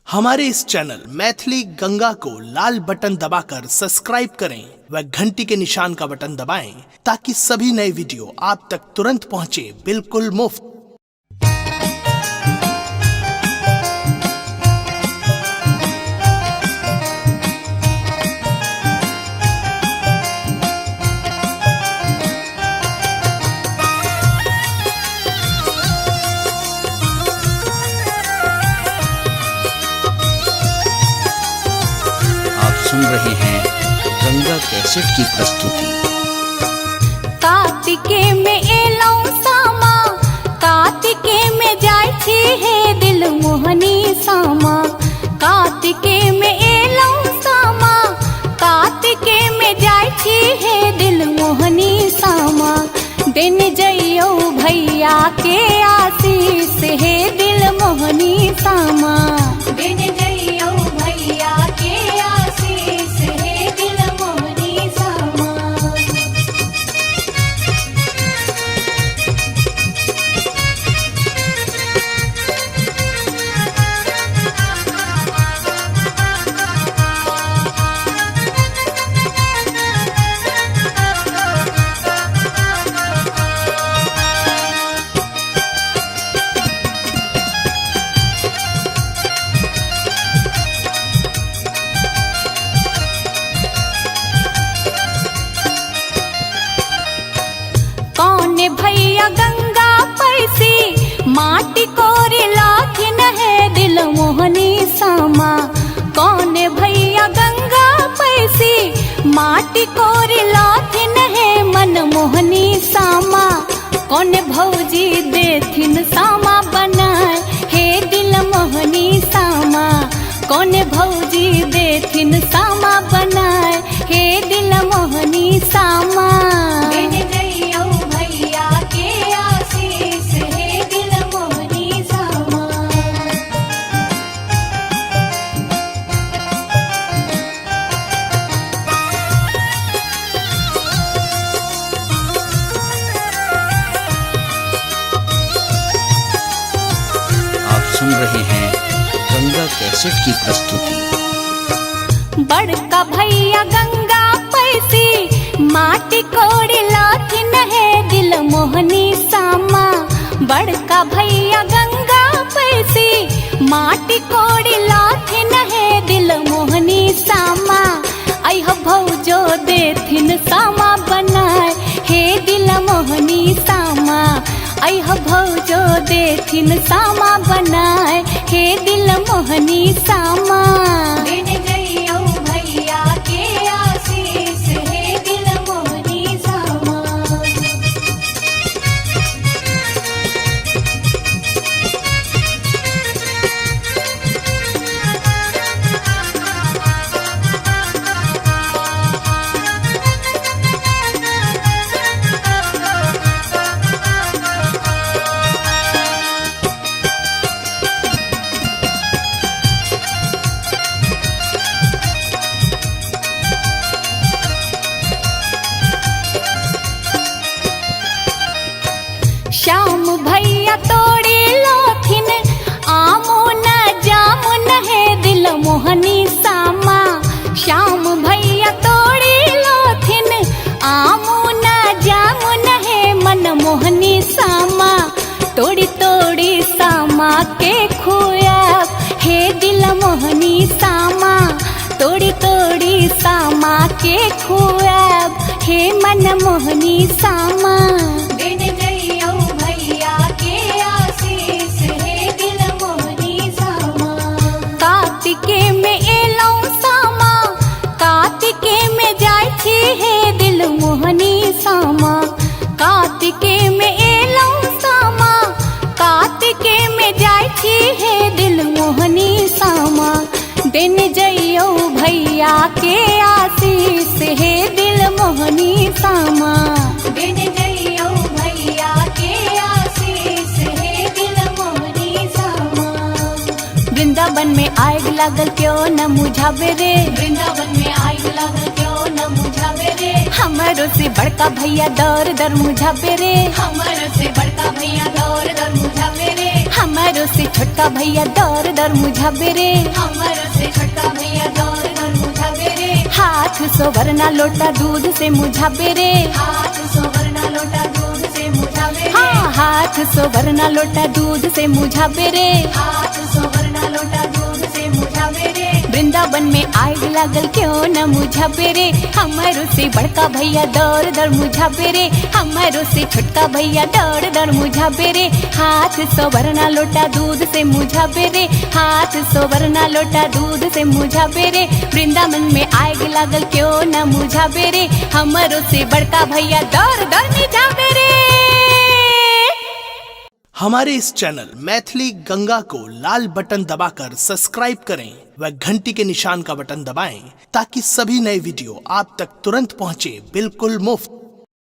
हमारे इस चैनल मैथिली गंगा को लाल बटन दबाकर सब्सक्राइब करें व घंटी के निशान का बटन दबाएं ताकि सभी नए वीडियो आप तक तुरंत पहुंचे बिल्कुल मुफ्त। सुन रहे हैं गंगा कैसेट की प्रस्तुति। कार्तिके में एलौ सामा, कार्तिके में जाय छी हे दिल मोहनी सामा। कार्तिके में एलौ सामा, कार्तिके में जाय छी हे दिल मोहनी सामा। दिन जइयो भैया के आशीष हे दिल मोहनी सामा। दिन जइयो भैया के भैया गंगा पैसी माटी कोरी लाथिन है दिल मोहनी सामा। कौन भैया गंगा पैसी माटी कोरी लाथिन है मन मोहनी सामा। कौन भौजी देथिन सामा बनाए हे दिल मोहनी सामा। कौन भौजी देथिन सामा बनाए हे दिल मोहनी सामा। सुन रहे हैं गंगा कैसेट की प्रस्तुति। बड़का भैया गंगा पैसी माटी कोड़ी लाथिन है दिल मोहनी सामा। बड़का भैया गंगा पैसी माटी कोड़ी लाथिन है दिल मोहनी सामा। अह भौजो देथिन सामा बनाए हे दिल मोहनी सामा। अह भौजो देथिन सामा बनाए हे दिल मोहनी सामा। दिन जइयो भैया के आशीष हे दिल मोहनी सामा। श्याम भैया तोड़ी लोथिन आमो न जामुन है दिल मोहनी सामा। श्याम भैया तोड़ी लोथिन आमो न जामुन है मन मोहनी सामा। तोड़ी तोड़ी सामा के खुआब हे दिल मोहनी सामा। तोड़ी तोड़ी सामा के खुआब हे मन मोहनी सामा। दिन जइयो भैया के आशीष हे दिल मोहनी सामा। कार्तिके में एलौ सामा, कार्तिके में जाय छी हे दिल मोहनी सामा। कार्तिके में एलौ सामा, कार्तिके में जाय छी हे दिल मोहनी सामा। दिन जइयो भैया के आशीष हे दिल मोहनी सामा। दिन जइयो भैया के आशीष हे दिल मोहनी सामा। वृंदावन में आग लागल क्यों न मुझावे रे। वृंदावन में आग लागल क्यों न मुझावे रे। हमरो से बड़का भैया दौर दर मुझावे रे। हमरो से बड़का भैया दौर दर मुझावे रे। हम हमारो से छोटका भैया दौर दौर मुझाबे रे, हमारो से छोटका भैया दौर दौर मुझाबे रे, हाथ सोवरना लोटा दूध से मुझाबे रे, हाथ सोवरना लोटा दूध से मुझाबे रे, हाँ हाथ सोवरना लोटा दूध से मुझाबे रे। हाथ सोवरना लोटा दूध से मुझाबे रे, वृंदावन में आग लागल क्यों न मुझाबे रे, हमारो से बड़का भैया दौड़ दौड़ मुझाबे रे, हमारो से छोटका भैया दौड़ दौड़ मुझाबे रे, हाथ सोवरना लोटा दूध से मुझाबे रे, हाथ सोवरना लोटा दूध से मुझाबे रे। वृंदावन में आग लागल क्यों न मुझाबे रे, हमारो से बड़का भैया दौड़ दौड़ मुझाबे रे। हमारे इस चैनल मैथिली गंगा को लाल बटन दबाकर सब्सक्राइब करें व घंटी के निशान का बटन दबाएं ताकि सभी नए वीडियो आप तक तुरंत पहुंचे बिल्कुल मुफ्त।